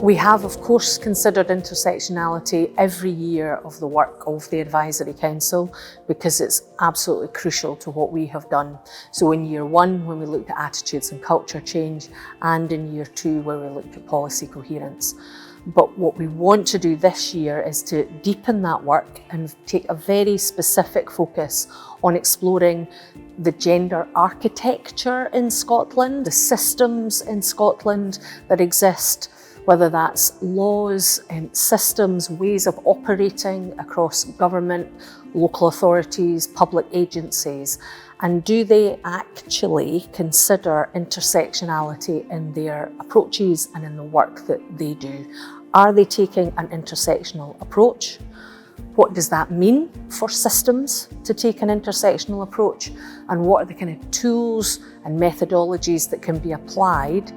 We have, of course, considered intersectionality every year of the work of the Advisory Council because it's absolutely crucial to what we have done. So in year one, when we looked at attitudes and culture change, and in year two, where we looked at policy coherence. But what we want to do this year is to deepen that work and take a very specific focus on exploring the gender architecture in Scotland, the systems in Scotland that exist, whether that's laws and systems, ways of operating across government, local authorities, public agencies, and do they actually consider intersectionality in their approaches and in the work that they do? Are they taking an intersectional approach? What does that mean for systems to take an intersectional approach? And what are the kind of tools and methodologies that can be applied?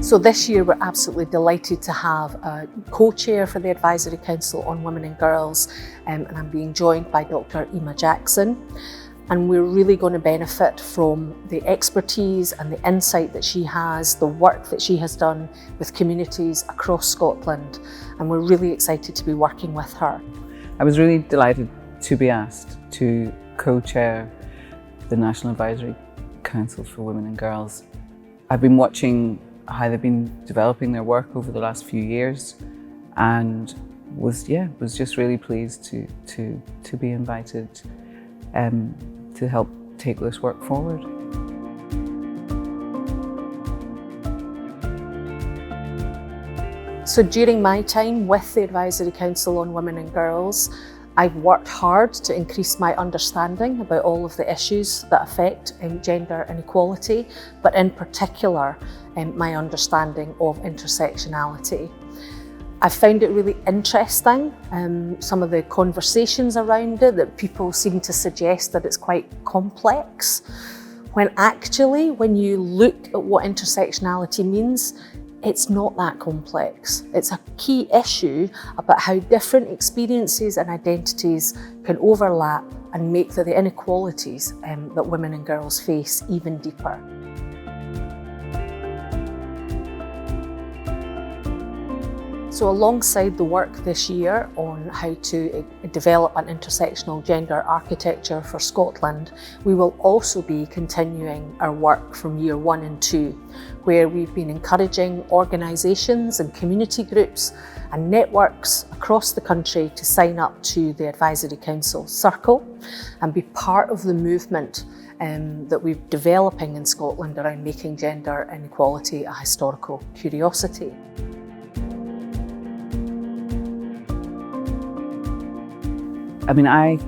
So this year we're absolutely delighted to have a co-chair for the Advisory Council on Women and Girls, and I'm being joined by Dr. Emma Jackson. And we're really going to benefit from the expertise and the insight that she has, the work that she has done with communities across Scotland, and we're really excited to be working with her. I was really delighted to be asked to co-chair the National Advisory Council for Women and Girls. I've been watching how they've been developing their work over the last few years, and was just really pleased to be invited to help take this work forward. So during my time with the Advisory Council on Women and Girls, I've worked hard to increase my understanding about all of the issues that affect gender inequality, but in particular, my understanding of intersectionality. I found it really interesting, some of the conversations around it, that people seem to suggest that it's quite complex, when actually, when you look at what intersectionality means, it's not that complex. It's a key issue about how different experiences and identities can overlap and make the inequalities that women and girls face even deeper. So alongside the work this year on how to develop an intersectional gender architecture for Scotland, we will also be continuing our work from year one and two, where we've been encouraging organisations and community groups and networks across the country to sign up to the Advisory Council Circle and be part of the movement that we're developing in Scotland around making gender inequality a historical curiosity. I mean, I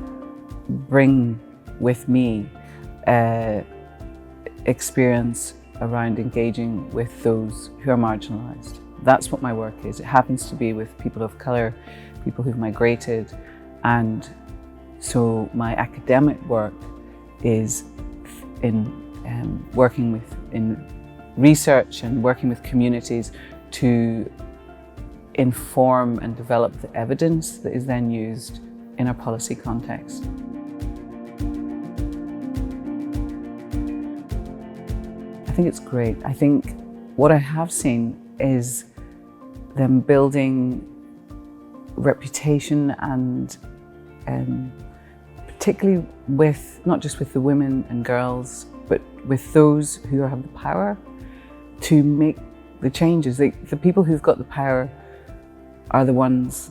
bring with me experience around engaging with those who are marginalised. That's what my work is. It happens to be with people of colour, people who've migrated, and so my academic work is in working in research and working with communities to inform and develop the evidence that is then used in our policy context. I think it's great. I think what I have seen is them building reputation and particularly with, not just with the women and girls, but with those who have the power to make the changes. The people who've got the power are the ones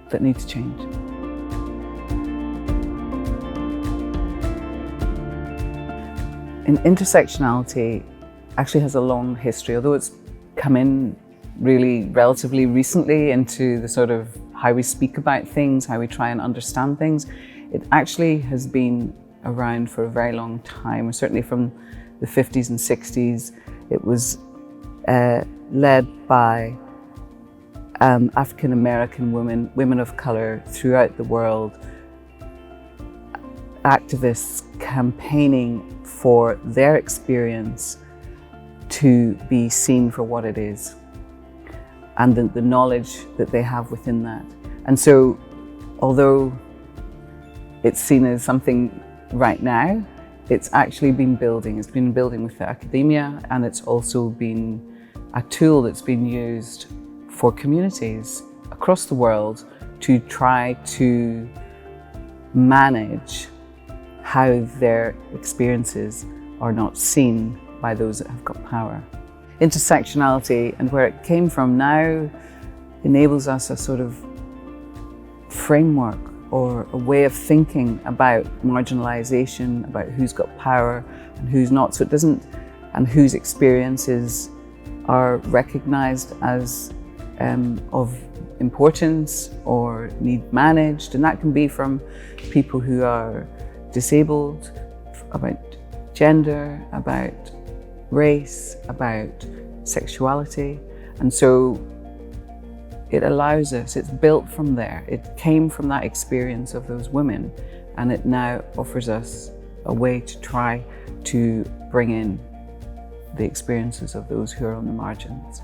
that need to change. And intersectionality actually has a long history, although it's come in really relatively recently into the sort of how we speak about things, how we try and understand things. It actually has been around for a very long time, certainly from the 50s and 60s. It was led by African-American women of colour throughout the world, activists campaigning for their experience to be seen for what it is and the knowledge that they have within that. And so, although it's seen as something right now, it's actually been building. It's been building with the academia, and it's also been a tool that's been used for communities across the world to try to manage how their experiences are not seen by those that have got power. Intersectionality and where it came from now enables us a sort of framework or a way of thinking about marginalization, about who's got power and who's not. So it doesn't, and whose experiences are recognized as of importance or need managed. And that can be from people who are disabled, about gender, about race, about sexuality. And so it allows us, it's built from there. It came from that experience of those women, and it now offers us a way to try to bring in the experiences of those who are on the margins.